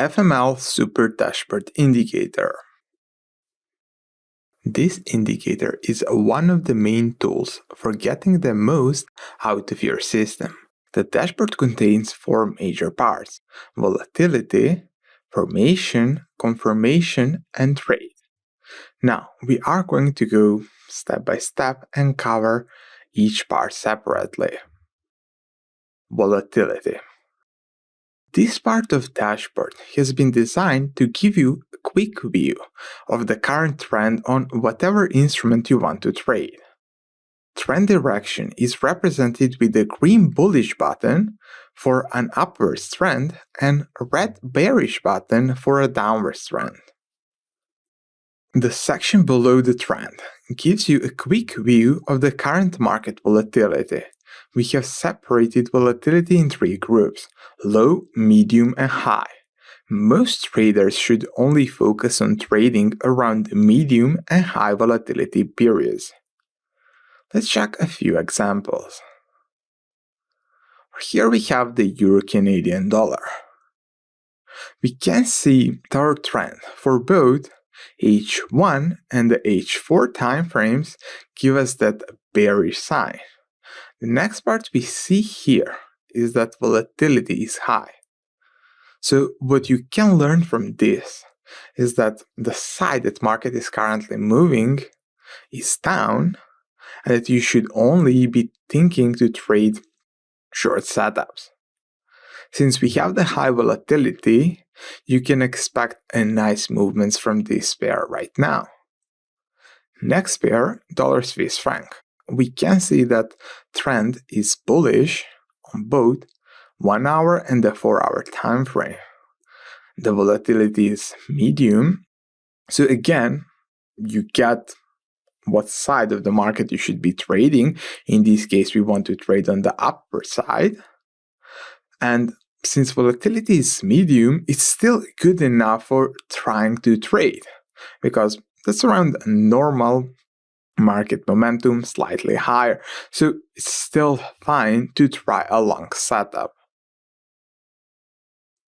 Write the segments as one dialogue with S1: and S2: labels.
S1: FML Super Dashboard Indicator. This indicator is one of the main tools for getting the most out of your system. The dashboard contains four major parts: volatility, formation, confirmation, and trade. Now, we are going to go step by step and cover each part separately. Volatility. This part of dashboard has been designed to give you a quick view of the current trend on whatever instrument you want to trade. Trend direction is represented with the green bullish button for an upwards trend and red bearish button for a downwards trend. The section below the trend gives you a quick view of the current market volatility. We have separated volatility in three groups: low, medium, and high. Most traders should only focus on trading around medium and high volatility periods. Let's check a few examples. Here we have the Euro-Canadian dollar. We can see our trend for both H1 and the H4 timeframes give us that bearish sign. The next part we see here is that volatility is high. So what you can learn from this is that the side that market is currently moving is down, and that you should only be thinking to trade short setups. Since we have the high volatility, you can expect a nice movements from this pair right now. Next pair, dollar Swiss franc. We can see that trend is bullish on both 1 hour and the 4 hour time frame. The volatility is medium. So again, you get what side of the market you should be trading. In this case, we want to trade on the upper side. And since volatility is medium, it's still good enough for trying to trade, because that's around normal market momentum, slightly higher. So it's still fine to try a long setup.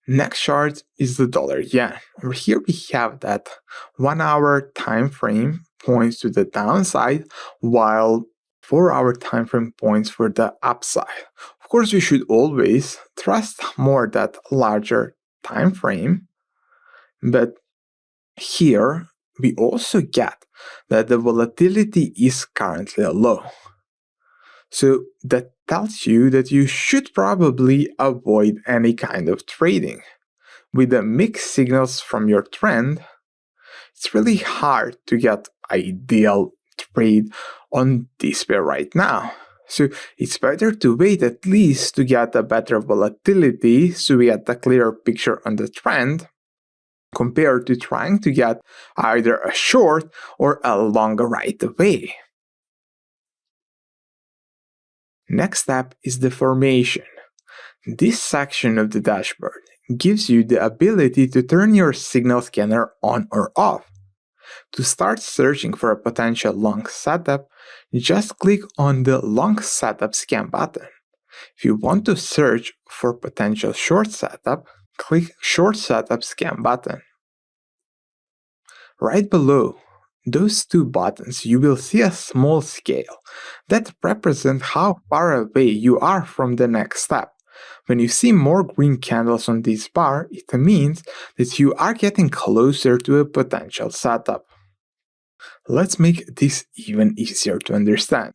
S1: Next chart is the dollar yen. Over here we have that 1 hour time frame points to the downside, while 4 hour time frame points for the upside. Of course, we should always trust more that larger time frame, but here we also get that the volatility is currently low. So that tells you that you should probably avoid any kind of trading. With the mixed signals from your trend, it's really hard to get ideal trade on this pair right now. So it's better to wait at least to get a better volatility so we get a clearer picture on the trend, compared to trying to get either a short or a long right away. Next step is the formation. This section of the dashboard gives you the ability to turn your signal scanner on or off. To start searching for a potential long setup, just click on the long setup scan button. If you want to search for potential short setup, click short setup scan button. Right below those two buttons, you will see a small scale that represents how far away you are from the next step. When you see more green candles on this bar, it means that you are getting closer to a potential setup. Let's make this even easier to understand.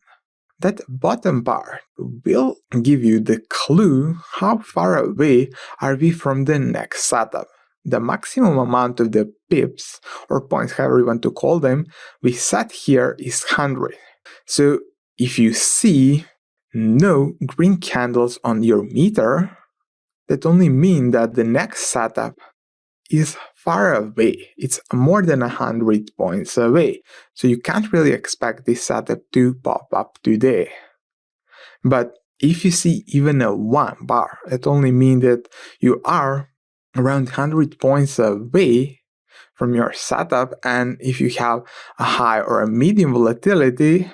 S1: That bottom bar will give you the clue how far away are we from the next setup. The maximum amount of the pips, or points, however you want to call them, we set here is 100. So if you see no green candles on your meter, that only means that the next setup is far away. It's more than 100 points away. So you can't really expect this setup to pop up today. But if you see even a 1 bar, it only means that you are around 100 points away from your setup, and if you have a high or a medium volatility,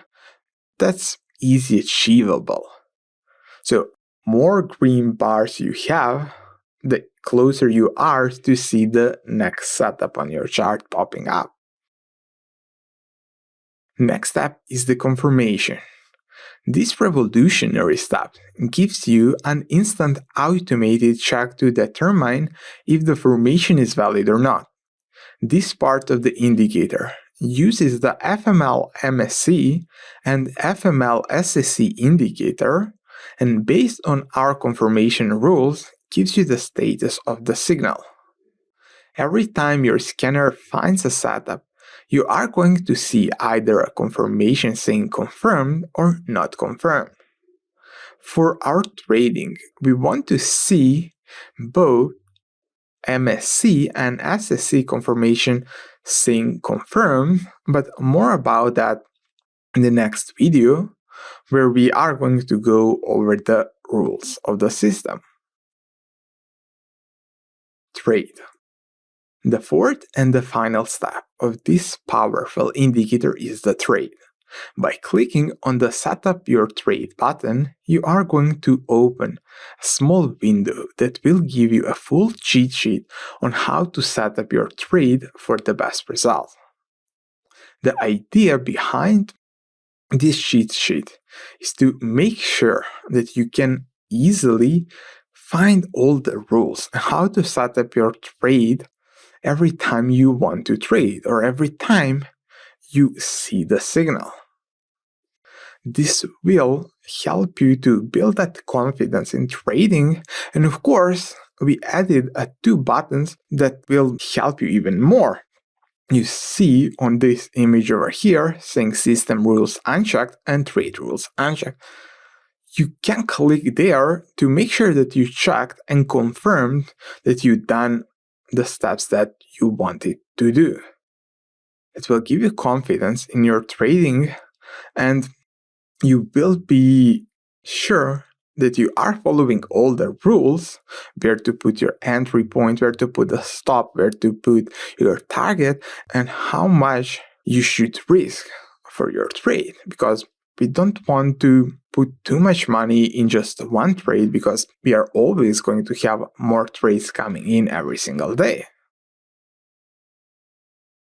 S1: that's easy achievable. So more green bars you have, the closer you are to see the next setup on your chart popping up. Next step is the confirmation. This revolutionary step gives you an instant automated check to determine if the formation is valid or not. This part of the indicator uses the FML MSC and FML SSC indicator, and based on our confirmation rules, gives you the status of the signal. Every time your scanner finds a setup, you are going to see either a confirmation saying confirmed or not confirmed. For our trading, we want to see both MSC and SSC confirmation saying confirmed, but more about that in the next video, where we are going to go over the rules of the system. Trade. The fourth and the final step of this powerful indicator is the trade. By clicking on the Setup Your Trade button, you are going to open a small window that will give you a full cheat sheet on how to set up your trade for the best result. The idea behind this cheat sheet is to make sure that you can easily find all the rules and how to set up your trade every time you want to trade or every time you see the signal. This will help you to build that confidence in trading, and of course, we added 2 buttons that will help you even more. You see on this image over here saying System Rules Unchecked and Trade Rules Unchecked. You can click there to make sure that you checked and confirmed that you've done the steps that you wanted to do. It will give you confidence in your trading, and you will be sure that you are following all the rules, where to put your entry point, where to put the stop, where to put your target, and how much you should risk for your trade, because we don't want to put too much money in just one trade, because we are always going to have more trades coming in every single day.